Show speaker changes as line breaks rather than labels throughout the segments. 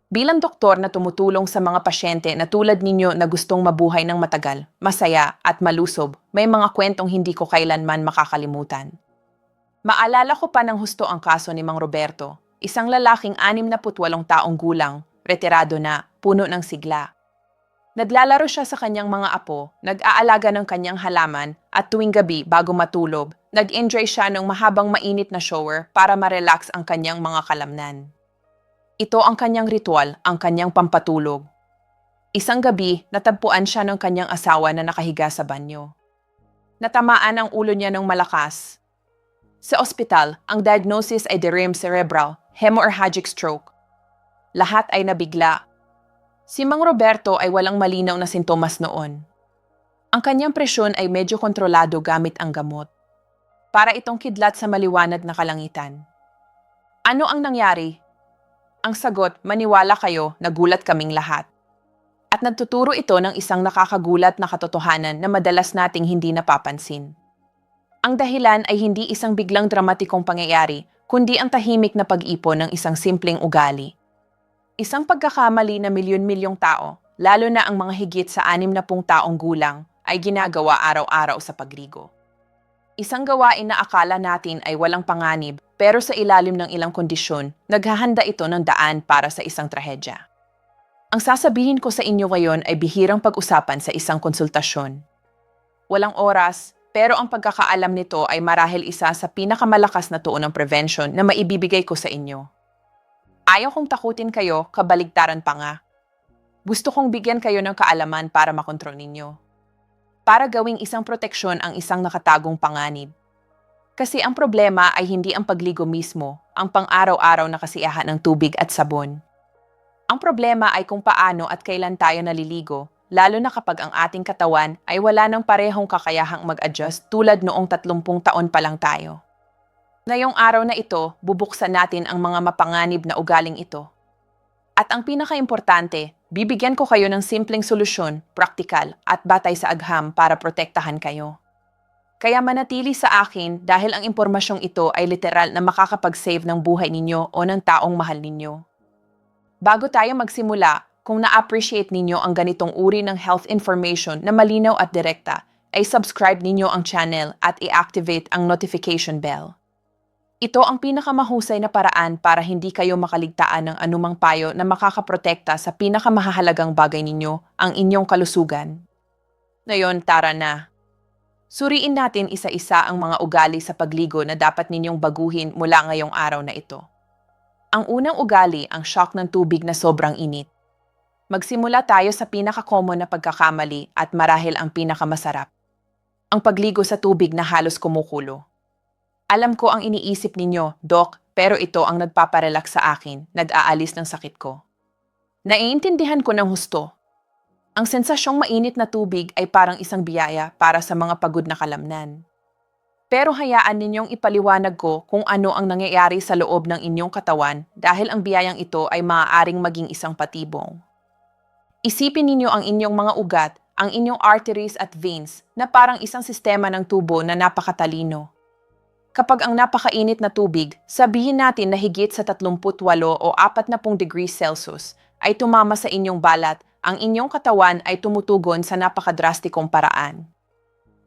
Bilang doktor na tumutulong sa mga pasyente na tulad ninyo na gustong mabuhay ng matagal, masaya at malusob, may mga kwentong hindi ko kailanman makakalimutan. Maalala ko pa ng husto ang kaso ni Mang Roberto, isang lalaking 68 taong gulang, retirado na, puno ng sigla. Naglalaro siya sa kanyang mga apo, nag-aalaga ng kanyang halaman, at tuwing gabi bago matulog, nag-enjoy siya ng mahabang mainit na shower para ma-relax ang kanyang mga kalamnan. Ito ang kanyang ritual, ang kanyang pampatulog. Isang gabi, natagpuan siya ng kanyang asawa na nakahiga sa banyo. Natamaan ang ulo niya ng malakas. Sa ospital, ang diagnosis ay delirium cerebral, hemorrhagic stroke. Lahat ay nabigla. Si Mang Roberto ay walang malinaw na sintomas noon. Ang kanyang presyon ay medyo kontrolado gamit ang gamot. Para itong kidlat sa maliwanag na kalangitan. Ano ang nangyari? Ang sagot, maniwala kayo, nagulat kaming lahat. At nagtuturo ito ng isang nakakagulat na katotohanan na madalas nating hindi napapansin. Ang dahilan ay hindi isang biglang dramatikong pangyayari, kundi ang tahimik na pag-ipon ng isang simpleng ugali. Isang pagkakamali na milyon-milyong tao, lalo na ang mga higit sa 60 taong gulang, ay ginagawa araw-araw sa pagligo. Isang gawain na akala natin ay walang panganib, pero sa ilalim ng ilang kondisyon, naghahanda ito ng daan para sa isang trahedya. Ang sasabihin ko sa inyo ngayon ay bihirang pag-usapan sa isang konsultasyon. Walang oras, pero ang pagkakaalam nito ay marahil isa sa pinakamalakas na tuon ng prevention na maibibigay ko sa inyo. Ayaw kong takutin kayo, kabaligtaran pa nga. Gusto kong bigyan kayo ng kaalaman para makontrol ninyo. Para gawing isang proteksyon ang isang nakatagong panganib. Kasi ang problema ay hindi ang pagligo mismo, ang pang-araw-araw na kasiyahan ng tubig at sabon. Ang problema ay kung paano at kailan tayo naliligo, lalo na kapag ang ating katawan ay wala ng parehong kakayahang mag-adjust tulad noong 30 taon pa lang tayo. Ngayong araw na ito, bubuksan natin ang mga mapanganib na ugaling ito. At ang pinaka-importante, bibigyan ko kayo ng simpleng solusyon, praktikal at batay sa agham para protektahan kayo. Kaya manatili sa akin dahil ang impormasyong ito ay literal na makakapag-save ng buhay ninyo o ng taong mahal ninyo. Bago tayo magsimula, kung na-appreciate ninyo ang ganitong uri ng health information na malinaw at direkta, ay subscribe ninyo ang channel at i-activate ang notification bell. Ito ang pinakamahusay na paraan para hindi kayo makaligtaan ng anumang payo na makakaprotekta sa pinakamahalagang bagay ninyo, ang inyong kalusugan. Ngayon, tara na. Suriin natin isa-isa ang mga ugali sa pagligo na dapat ninyong baguhin mula ngayong araw na ito. Ang unang ugali, ang shock ng tubig na sobrang init. Magsimula tayo sa pinaka-common na pagkakamali at marahil ang pinakamasarap. Ang pagligo sa tubig na halos kumukulo. Alam ko ang iniisip ninyo, Doc, pero ito ang nagpaparelax sa akin, nag-aalis ng sakit ko. Naiintindihan ko ng husto. Ang sensasyong mainit na tubig ay parang isang biyaya para sa mga pagod na kalamnan. Pero hayaan ninyong ipaliwanag ko kung ano ang nangyayari sa loob ng inyong katawan dahil ang biyayang ito ay maaaring maging isang patibong. Isipin ninyo ang inyong mga ugat, ang inyong arteries at veins na parang isang sistema ng tubo na napakatalino. Kapag ang napakainit na tubig, sabihin natin na higit sa 38 o 40 degrees Celsius, ay tumama sa inyong balat, ang inyong katawan ay tumutugon sa napakadrastikong paraan.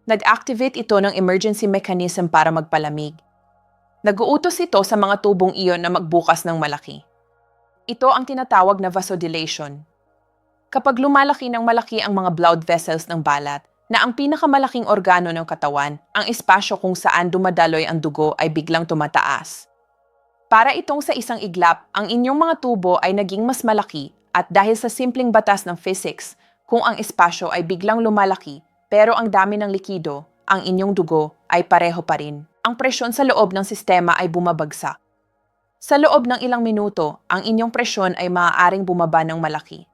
Nag-activate ito ng emergency mechanism para magpalamig. Nag-uutos ito sa mga tubong iyon na magbukas ng malaki. Ito ang tinatawag na vasodilation. Kapag lumalaki ng malaki ang mga blood vessels ng balat, na ang pinakamalaking organo ng katawan, ang espasyo kung saan dumadaloy ang dugo ay biglang tumataas. Para itong sa isang iglap, ang inyong mga tubo ay naging mas malaki at dahil sa simpleng batas ng physics, kung ang espasyo ay biglang lumalaki pero ang dami ng likido, ang inyong dugo ay pareho pa rin. Ang presyon sa loob ng sistema ay bumabagsak. Sa loob ng ilang minuto, ang inyong presyon ay maaaring bumaba ng malaki.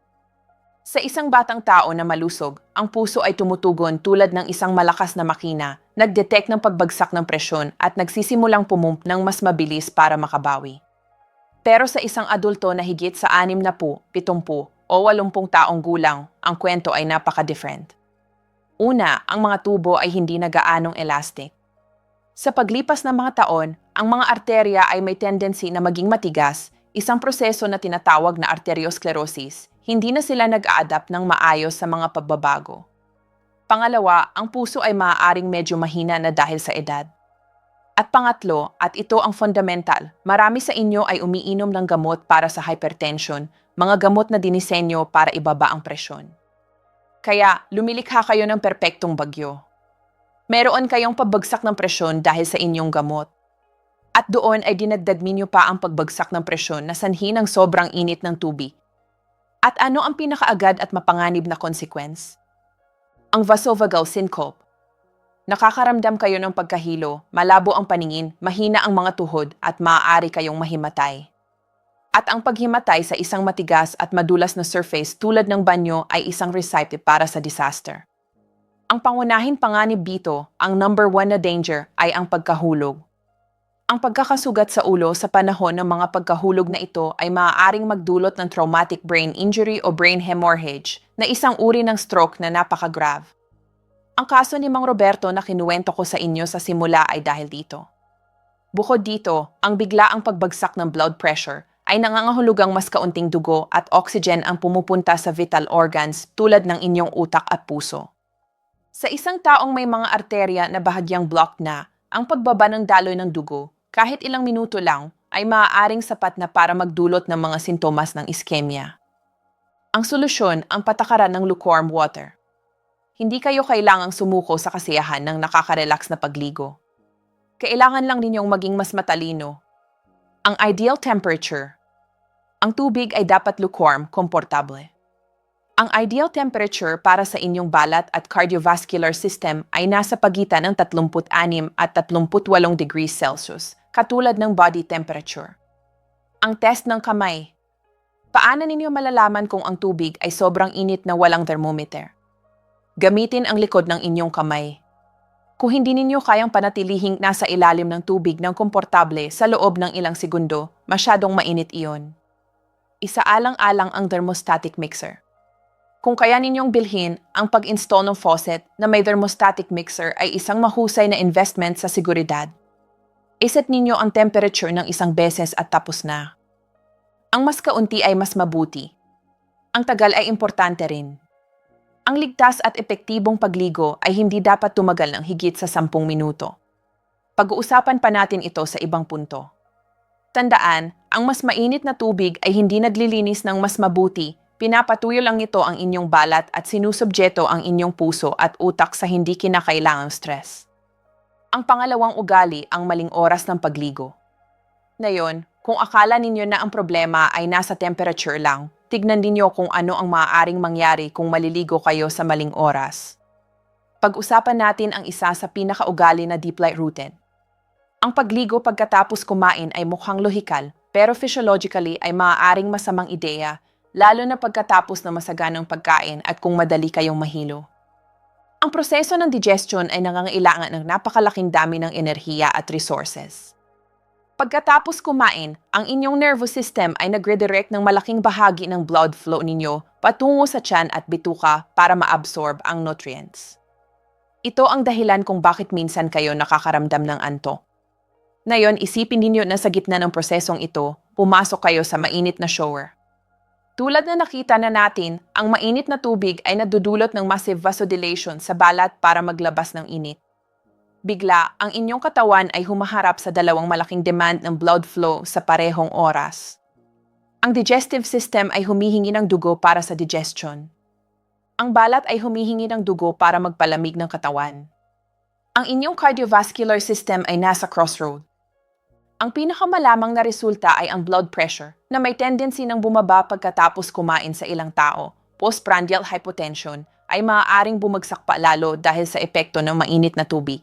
Sa isang batang tao na malusog, ang puso ay tumutugon tulad ng isang malakas na makina, nag-detect ng pagbagsak ng presyon at nagsisimulang pumump ng mas mabilis para makabawi. Pero sa isang adulto na higit sa 60, 70 o 80 taong gulang, ang kwento ay napaka-different. Una, ang mga tubo ay hindi na gaanong elastic. Sa paglipas ng mga taon, ang mga arterya ay may tendency na maging matigas, isang proseso na tinatawag na arteriosclerosis. Hindi na sila nag-a-adapt ng maayos sa mga pagbabago. Pangalawa, ang puso ay maaaring medyo mahina na dahil sa edad. At pangatlo, at ito ang fundamental, marami sa inyo ay umiinom ng gamot para sa hypertension, mga gamot na dinisenyo para ibaba ang presyon. Kaya, lumilikha kayo ng perpektong bagyo. Meron kayong pabagsak ng presyon dahil sa inyong gamot. At doon ay dinagdag ninyo pa ang pagbagsak ng presyon na sanhi ng sobrang init ng tubig. At ano ang pinakaagad at mapanganib na consequence? Ang vasovagal syncope. Nakakaramdam kayo ng pagkahilo, malabo ang paningin, mahina ang mga tuhod at maaari kayong mahimatay. At ang paghimatay sa isang matigas at madulas na surface tulad ng banyo ay isang recipe para sa disaster. Ang pangunahing panganib dito, ang number 1 na danger, ay ang pagkahulog. Ang pagkakasugat sa ulo sa panahon ng mga pagkahulog na ito ay maaaring magdulot ng traumatic brain injury o brain hemorrhage na isang uri ng stroke na napaka-grave. Ang kaso ni Mang Roberto na kinuwento ko sa inyo sa simula ay dahil dito. Bukod dito, ang biglaang pagbagsak ng blood pressure ay nangangahulugang mas kaunting dugo at oxygen ang pumupunta sa vital organs tulad ng inyong utak at puso. Sa isang taong may mga arterya na bahagyang blocked na, ang pagbaba ng daloy ng dugo, kahit ilang minuto lang, ay maaaring sapat na para magdulot ng mga sintomas ng iskemia. Ang solusyon, ang patakaran ng lukewarm water. Hindi kayo kailangang sumuko sa kasiyahan ng nakaka-relax na pagligo. Kailangan lang ninyong maging mas matalino. Ang ideal temperature. Ang tubig ay dapat lukewarm, komportable. Ang ideal temperature para sa inyong balat at cardiovascular system ay nasa pagitan ng 36 at 38 degrees Celsius, katulad ng body temperature. Ang test ng kamay. Paano ninyo malalaman kung ang tubig ay sobrang init na walang thermometer? Gamitin ang likod ng inyong kamay. Kung hindi ninyo kayang panatilihing nasa ilalim ng tubig ng komportable sa loob ng ilang segundo, masyadong mainit iyon. Isaalang-alang ang thermostatic mixer. Kung kaya ninyong bilhin, ang pag-install ng faucet na may thermostatic mixer ay isang mahusay na investment sa seguridad. Iset ninyo ang temperature ng isang beses at tapos na. Ang mas kaunti ay mas mabuti. Ang tagal ay importante rin. Ang ligtas at epektibong pagligo ay hindi dapat tumagal ng higit sa 10 minuto. Pag-uusapan pa natin ito sa ibang punto. Tandaan, ang mas mainit na tubig ay hindi naglilinis ng mas mabuti. Pinapatuyo lang ito ang inyong balat at sinusubjeto ang inyong puso at utak sa hindi kinakailangang stress. Ang pangalawang ugali ang maling oras ng pagligo. Ngayon, kung akala ninyo na ang problema ay nasa temperature lang, tignan ninyo kung ano ang maaaring mangyari kung maliligo kayo sa maling oras. Pag-usapan natin ang isa sa pinakaugali na deep light routine. Ang pagligo pagkatapos kumain ay mukhang lohikal, pero physiologically ay maaaring masamang ideya, lalo na pagkatapos ng masaganang pagkain at kung madali kayong mahilo. Ang proseso ng digestion ay nangangailangan ng napakalaking dami ng enerhiya at resources. Pagkatapos kumain, ang inyong nervous system ay nagredirect ng malaking bahagi ng blood flow ninyo patungo sa tiyan at bituka para ma-absorb ang nutrients. Ito ang dahilan kung bakit minsan kayo nakakaramdam ng antok. Ngayon, isipin ninyo na sa gitna ng prosesong ito, pumasok kayo sa mainit na shower. Tulad na nakita na natin, ang mainit na tubig ay nadudulot ng massive vasodilation sa balat para maglabas ng init. Bigla, ang inyong katawan ay humaharap sa dalawang malaking demand ng blood flow sa parehong oras. Ang digestive system ay humihingi ng dugo para sa digestion. Ang balat ay humihingi ng dugo para magpalamig ng katawan. Ang inyong cardiovascular system ay nasa crossroad. Ang pinakamalamang na resulta ay ang blood pressure na may tendency ng bumaba pagkatapos kumain sa ilang tao. Postprandial hypotension ay maaaring bumagsak pa lalo dahil sa epekto ng mainit na tubig.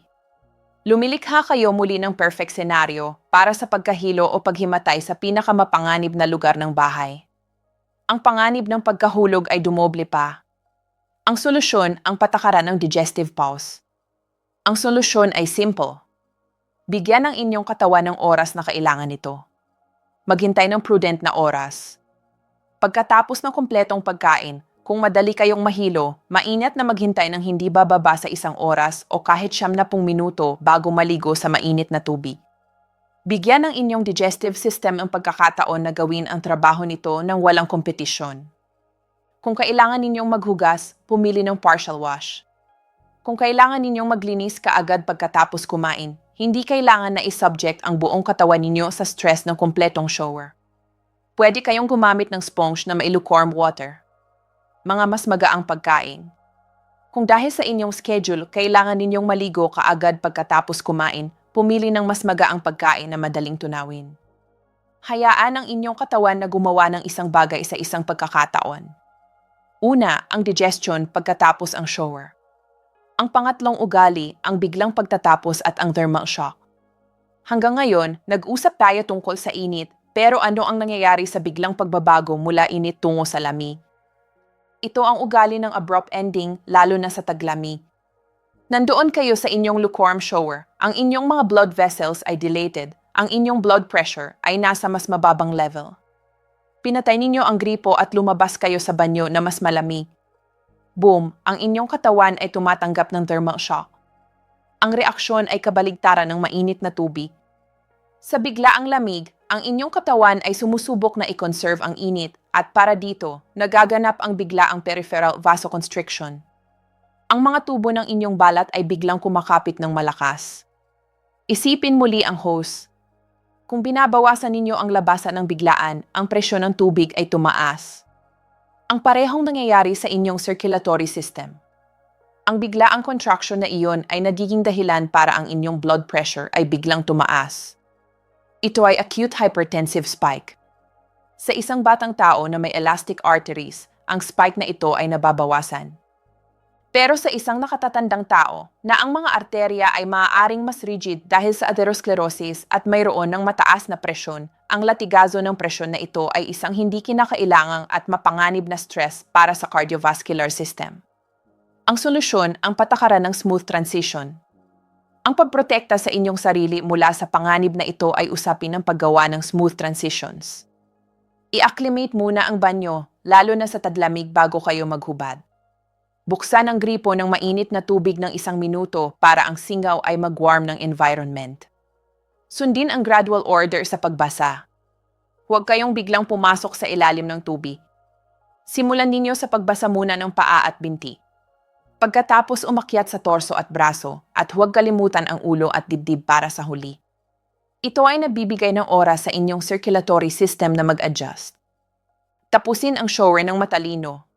Lumilikha kayo muli ng perfect scenario para sa pagkahilo o paghimatay sa pinakamapanganib na lugar ng bahay. Ang panganib ng pagkahulog ay dumoble pa. Ang solusyon, ang patakaran ng digestive pause. Ang solusyon ay simple. Bigyan ang inyong katawan ng oras na kailangan nito. Maghintay ng prudent na oras. Pagkatapos ng kumpletong pagkain, kung madali kayong mahilo, maingat na maghintay ng hindi bababa sa 1 oras o kahit 90 minuto bago maligo sa mainit na tubig. Bigyan ng inyong digestive system ang pagkakataon na gawin ang trabaho nito ng walang kompetisyon. Kung kailangan ninyong maghugas, pumili ng partial wash. Kung kailangan ninyong maglinis kaagad pagkatapos kumain, hindi kailangan na isubject ang buong katawan ninyo sa stress ng kumpletong shower. Pwede kayong gumamit ng sponge na may lukewarm water. Mga mas magaang pagkain. Kung dahil sa inyong schedule, kailangan ninyong maligo kaagad pagkatapos kumain, pumili ng mas magaang pagkain na madaling tunawin. Hayaan ang inyong katawan na gumawa ng isang bagay sa isang pagkakataon. Una, ang digestion pagkatapos ang shower. Ang pangatlong ugali, ang biglang pagtatapos at ang thermal shock. Hanggang ngayon, nag-usap tayo tungkol sa init, pero ano ang nangyayari sa biglang pagbabago mula init tungo sa lamig? Ito ang ugali ng abrupt ending, lalo na sa taglamig. Nandoon kayo sa inyong lukewarm shower, ang inyong mga blood vessels ay dilated, ang inyong blood pressure ay nasa mas mababang level. Pinatay ninyo ang gripo at lumabas kayo sa banyo na mas malamig. Boom, ang inyong katawan ay tumatanggap ng thermal shock. Ang reaksyon ay kabaligtaran ng mainit na tubig. Sa biglaang lamig, ang inyong katawan ay sumusubok na i-conserve ang init at para dito, nagaganap ang biglaang peripheral vasoconstriction. Ang mga tubo ng inyong balat ay biglang kumakapit ng malakas. Isipin muli ang hose. Kung binabawasan ninyo ang labasan ng biglaan, ang presyon ng tubig ay tumaas. Ang parehong nangyayari sa inyong circulatory system. Ang biglaang contraction na iyon ay nagiging dahilan para ang inyong blood pressure ay biglang tumaas. Ito ay acute hypertensive spike. Sa isang batang tao na may elastic arteries, ang spike na ito ay nababawasan. Pero sa isang nakatatandang tao, na ang mga arterya ay maaaring mas rigid dahil sa atherosclerosis at mayroon ng mataas na presyon, ang latigazo ng presyon na ito ay isang hindi kinakailangang at mapanganib na stress para sa cardiovascular system. Ang solusyon, ang patakaran ng smooth transition. Ang pagprotekta sa inyong sarili mula sa panganib na ito ay usapin ng paggawa ng smooth transitions. I-acclimate muna ang banyo, lalo na sa tadlamig bago kayo maghubad. Buksan ang gripo ng mainit na tubig ng 1 minuto para ang singaw ay mag-warm ng environment. Sundin ang gradual order sa pagbasa. Huwag kayong biglang pumasok sa ilalim ng tubig. Simulan ninyo sa pagbasa muna ng paa at binti. Pagkatapos umakyat sa torso at braso, at huwag kalimutan ang ulo at dibdib para sa huli. Ito ay nabibigay ng oras sa inyong circulatory system na mag-adjust. Tapusin ang shower ng matalino.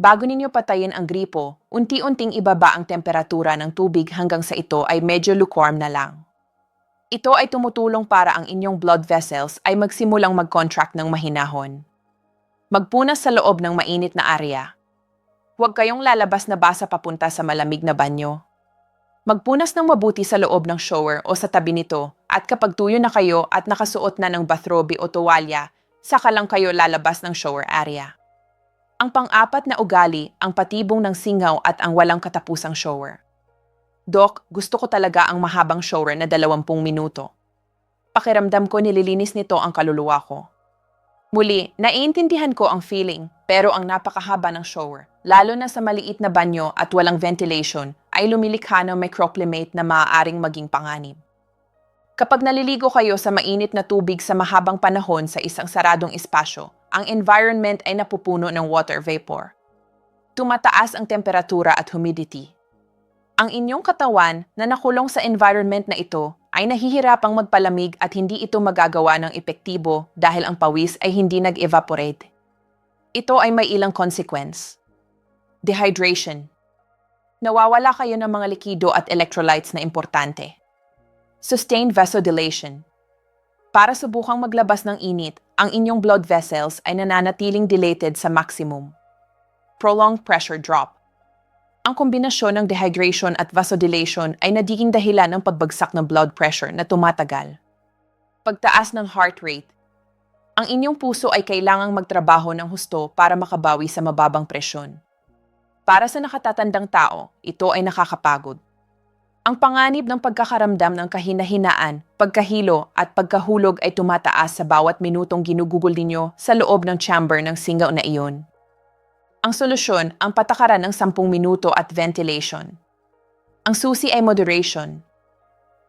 Bago ninyo patayin ang gripo, unti-unting ibaba ang temperatura ng tubig hanggang sa ito ay medyo lukewarm na lang. Ito ay tumutulong para ang inyong blood vessels ay magsimulang mag-contract ng mahinahon. Magpunas sa loob ng mainit na area. Huwag kayong lalabas na basa papunta sa malamig na banyo. Magpunas ng mabuti sa loob ng shower o sa tabi nito at kapag tuyo na kayo at nakasuot na ng bathrobe o tuwalya, saka lang kayo lalabas ng shower area. Ang pang-apat na ugali, ang patibong ng singaw at ang walang katapusang shower. Doc, gusto ko talaga ang mahabang shower na 20 minuto. Pakiramdam ko nililinis nito ang kaluluwa ko. Muli, naiintindihan ko ang feeling, pero ang napakahaba ng shower, lalo na sa maliit na banyo at walang ventilation, ay lumilikha ng microclimate na maaaring maging panganib. Kapag naliligo kayo sa mainit na tubig sa mahabang panahon sa isang saradong espasyo, ang environment ay napupuno ng water vapor. Tumataas ang temperatura at humidity. Ang inyong katawan na nakulong sa environment na ito ay nahihirapang magpalamig at hindi ito magagawa ng epektibo dahil ang pawis ay hindi nag-evaporate. Ito ay may ilang consequence. Dehydration. Nawawala kayo ng mga likido at electrolytes na importante. Sustained vasodilation. Para subukang maglabas ng init, ang inyong blood vessels ay nananatiling dilated sa maximum. Prolonged pressure drop. Ang kombinasyon ng dehydration at vasodilation ay nagiging dahilan ng pagbagsak ng blood pressure na tumatagal. Pagtaas ng heart rate. Ang inyong puso ay kailangang magtrabaho ng husto para makabawi sa mababang presyon. Para sa nakatatandang tao, ito ay nakakapagod. Ang panganib ng pagkakaramdam ng kahina-hinaan, pagkahilo at pagkahulog ay tumataas sa bawat minutong ginugugol ninyo sa loob ng chamber ng singaw na iyon. Ang solusyon, ang patakaran ng 10 minuto at ventilation. Ang susi ay moderation.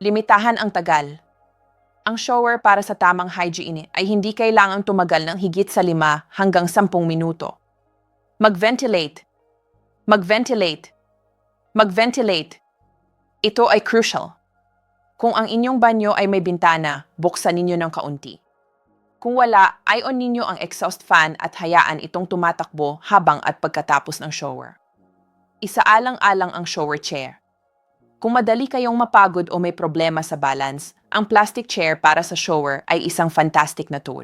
Limitahan ang tagal. Ang shower para sa tamang hygiene ay hindi kailangang tumagal ng higit sa 5 hanggang 10 minuto. Mag-ventilate. Mag-ventilate. Mag-ventilate. Ito ay crucial. Kung ang inyong banyo ay may bintana, buksan ninyo ng kaunti. Kung wala, i-on ninyo ang exhaust fan at hayaan itong tumatakbo habang at pagkatapos ng shower. Isaalang-alang ang shower chair. Kung madali kayong mapagod o may problema sa balance, ang plastic chair para sa shower ay isang fantastic na tool.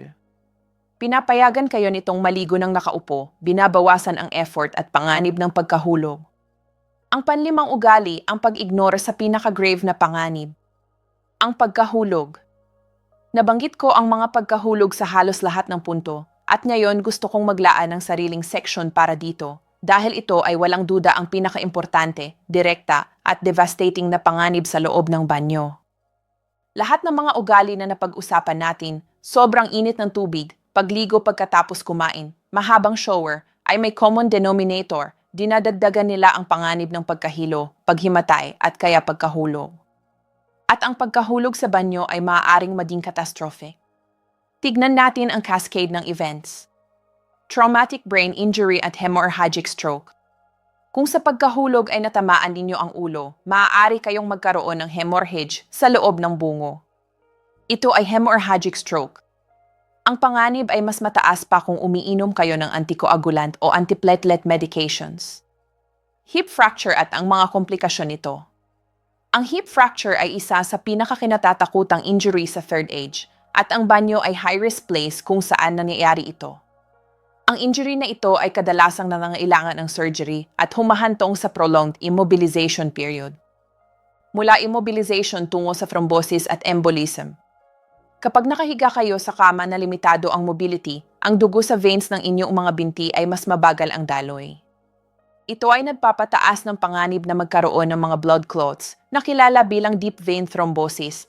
Pinapayagan kayo nitong maligo ng nakaupo, binabawasan ang effort at panganib ng pagkahulog. Ang panlimang ugali ang pag-ignore sa pinaka-grave na panganib. Ang pagkahulog. Nabanggit ko ang mga pagkahulog sa halos lahat ng punto at ngayon gusto kong maglaan ng sariling section para dito dahil ito ay walang duda ang pinaka-importante, direkta at devastating na panganib sa loob ng banyo. Lahat ng mga ugali na napag-usapan natin, sobrang init ng tubig, pagligo pagkatapos kumain, mahabang shower, ay may common denominator, dinadagdagan nila ang panganib ng pagkahilo, paghimatay at kaya pagkahulog. At ang pagkahulog sa banyo ay maaaring maging katastrofe. Tignan natin ang cascade ng events. Traumatic brain injury at hemorrhagic stroke. Kung sa pagkahulog ay natamaan ninyo ang ulo, maaari kayong magkaroon ng hemorrhage sa loob ng bungo. Ito ay hemorrhagic stroke. Ang panganib ay mas mataas pa kung umiinom kayo ng anticoagulant o antiplatelet medications. Hip fracture at ang mga komplikasyon nito. Ang hip fracture ay isa sa pinakakinatatakutang injury sa third age at ang banyo ay high-risk place kung saan nangyayari ito. Ang injury na ito ay kadalasang nangangailangan ng surgery at humahantong sa prolonged immobilization period. Mula immobilization tungo sa thrombosis at embolism. Kapag nakahiga kayo sa kama na limitado ang mobility, ang dugo sa veins ng inyong mga binti ay mas mabagal ang daloy. Ito ay nagpapataas ng panganib na magkaroon ng mga blood clots na kilala bilang deep vein thrombosis.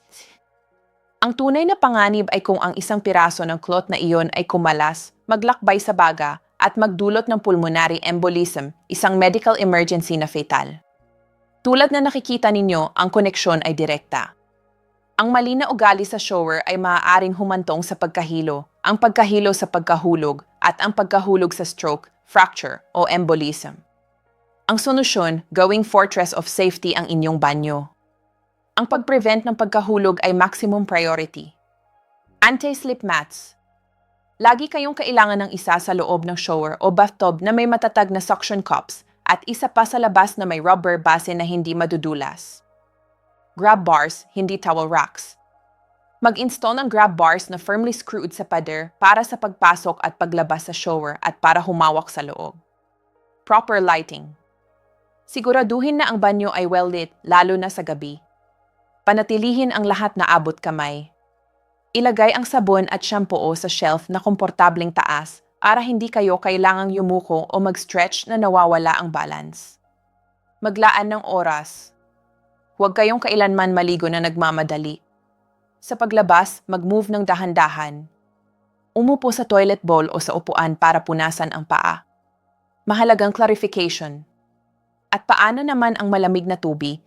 Ang tunay na panganib ay kung ang isang piraso ng clot na iyon ay kumalas, maglakbay sa baga, at magdulot ng pulmonary embolism, isang medical emergency na fatal. Tulad na nakikita ninyo, ang koneksyon ay direkta. Ang mali na ugali sa shower ay maaaring humantong sa pagkahilo, ang pagkahilo sa pagkahulog, at ang pagkahulog sa stroke, fracture, o embolism. Ang solusyon, gawing fortress of safety ang inyong banyo. Ang pag-prevent ng pagkahulog ay maximum priority. Anti-slip mats. Lagi kayong kailangan ng isa sa loob ng shower o bathtub na may matatag na suction cups at isa pa sa labas na may rubber base na hindi madudulas. Grab bars, hindi towel racks. Mag-install ng grab bars na firmly screwed sa pader para sa pagpasok at paglabas sa shower at para humawak sa loob. Proper lighting. Siguraduhin na ang banyo ay well-lit, lalo na sa gabi. Panatilihin ang lahat na abot kamay. Ilagay ang sabon at shampoo sa shelf na komportableng taas para hindi kayo kailangang yumuko o mag-stretch na nawawala ang balance. Maglaan ng oras. Huwag kayong kailanman maligo na nagmamadali. Sa paglabas, mag-move ng dahan-dahan. Umupo sa toilet bowl o sa upuan para punasan ang paa. Mahalagang clarification. At paano naman ang malamig na tubig?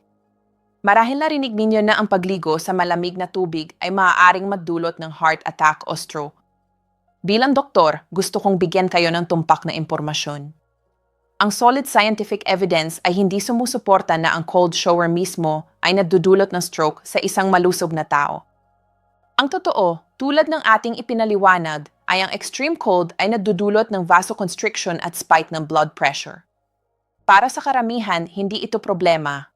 Marahil narinig ninyo na ang pagligo sa malamig na tubig ay maaaring magdulot ng heart attack o stroke. Bilang doktor, gusto kong bigyan kayo ng tumpak na impormasyon. Ang solid scientific evidence ay hindi sumusuporta na ang cold shower mismo ay nadudulot ng stroke sa isang malusog na tao. Ang totoo, tulad ng ating ipinaliwanag, ay ang extreme cold ay nadudulot ng vasoconstriction at spike ng blood pressure. Para sa karamihan, hindi ito problema.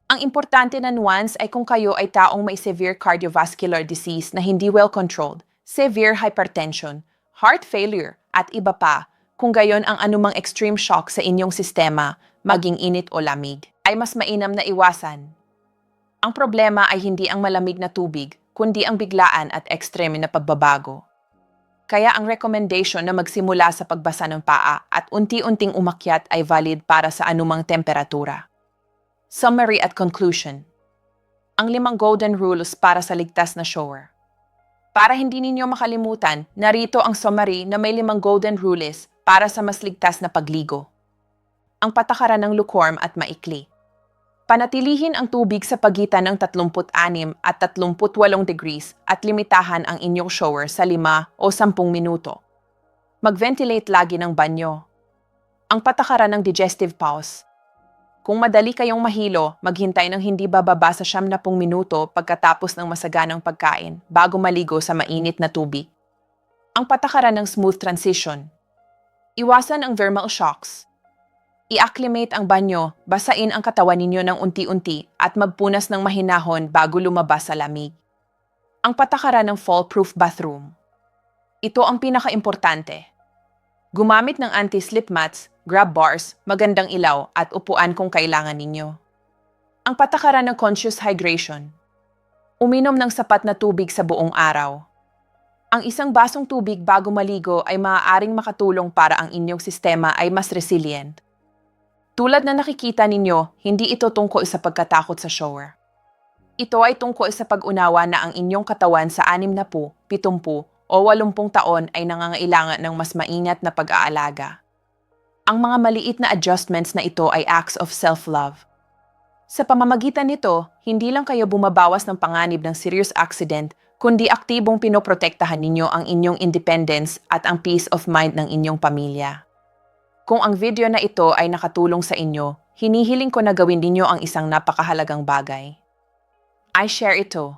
Ang importante na nuance ay kung kayo ay taong may severe cardiovascular disease na hindi well-controlled, severe hypertension, heart failure, at iba pa, kung gayon ang anumang extreme shock sa inyong sistema, maging init o lamig, ay mas mainam na iwasan. Ang problema ay hindi ang malamig na tubig, kundi ang biglaan at ekstreme na pagbabago. Kaya ang recommendation na magsimula sa pagbasa ng paa at unti-unting umakyat ay valid para sa anumang temperatura. Summary at conclusion. Ang 5 golden rules para sa ligtas na shower. Para hindi ninyo makalimutan, narito ang summary na may 5 golden rules para sa mas ligtas na pagligo. Ang patakaran ng lukewarm at maikli. Panatilihin ang tubig sa pagitan ng 36 at 38 degrees at limitahan ang inyong shower sa 5 o 10 minuto. Mag-ventilate lagi ng banyo. Ang patakaran ng digestive pause. Kung madali kayong mahilo, maghintay ng hindi bababa sa 70 minuto pagkatapos ng masaganang pagkain bago maligo sa mainit na tubig. Ang patakaran ng smooth transition. Iwasan ang thermal shocks. I-acclimate ang banyo, basain ang katawan ninyo ng unti-unti at magpunas ng mahinahon bago lumabas sa lamig. Ang patakaran ng fall-proof bathroom. Ito ang pinaka-importante. Gumamit ng anti-slip mats, grab bars, magandang ilaw at upuan kung kailangan ninyo. Ang patakaran ng conscious hydration. Uminom ng sapat na tubig sa buong araw. Ang isang basong tubig bago maligo ay maaaring makatulong para ang inyong sistema ay mas resilient. Tulad na nakikita ninyo, hindi ito tungkol sa pagkatakot sa shower. Ito ay tungkol sa pag-unawa na ang inyong katawan sa 60, 70 o 80 taon ay nangangailangan ng mas maingat na pag-aalaga. Ang mga maliit na adjustments na ito ay acts of self-love. Sa pamamagitan nito, hindi lang kayo bumabawas ng panganib ng serious accident, kundi aktibong pinoprotektahan ninyo ang inyong independence at ang peace of mind ng inyong pamilya. Kung ang video na ito ay nakatulong sa inyo, hinihiling ko na gawin ninyo ang isang napakahalagang bagay. I share ito.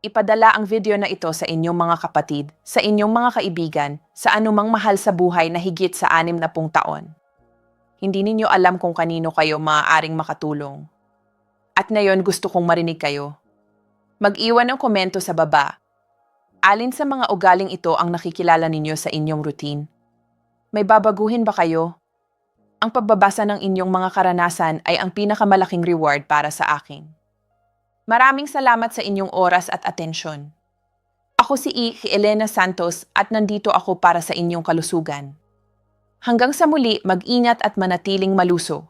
Ipadala ang video na ito sa inyong mga kapatid, sa inyong mga kaibigan, sa anumang mahal sa buhay na higit sa 60 taon. Hindi ninyo alam kung kanino kayo maaaring makatulong. At ngayon gusto kong marinig kayo. Mag-iwan ng komento sa baba. Alin sa mga ugaling ito ang nakikilala ninyo sa inyong routine? May babaguhin ba kayo? Ang pagbabasa ng inyong mga karanasan ay ang pinakamalaking reward para sa akin. Maraming salamat sa inyong oras at atensyon. Ako si Elena Santos at nandito ako para sa inyong kalusugan. Hanggang sa muli, mag-ingat at manatiling maluso.